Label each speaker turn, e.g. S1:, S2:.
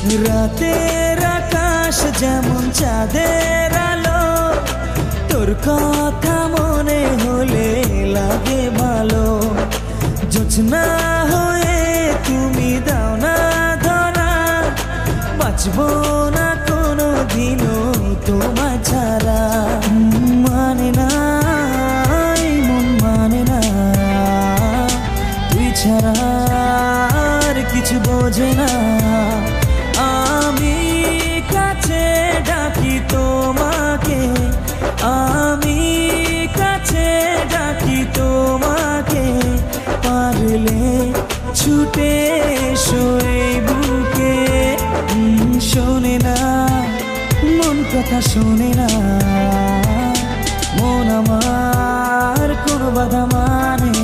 S1: রাতের আকাশ যেমন চাঁদের আলো, তোর কথা মনে হলে লাগে ভালো। জোছনা হয়ে তুমি দাও না ধরা, বাঁচবো না কোনো দিনও তোমায় ছাড়া। মানে না এই মন মানে না, তুই ছাড়া আর কিছু বোঝে না। আমি কাছে ডাকি তোমাকে, আমি কাছে ডাকি তোমাকে, পারলে ছুটে এসো এই বুকে। শোনে না মন কথা শোনে না, মন আমার কোনো বাধা মানে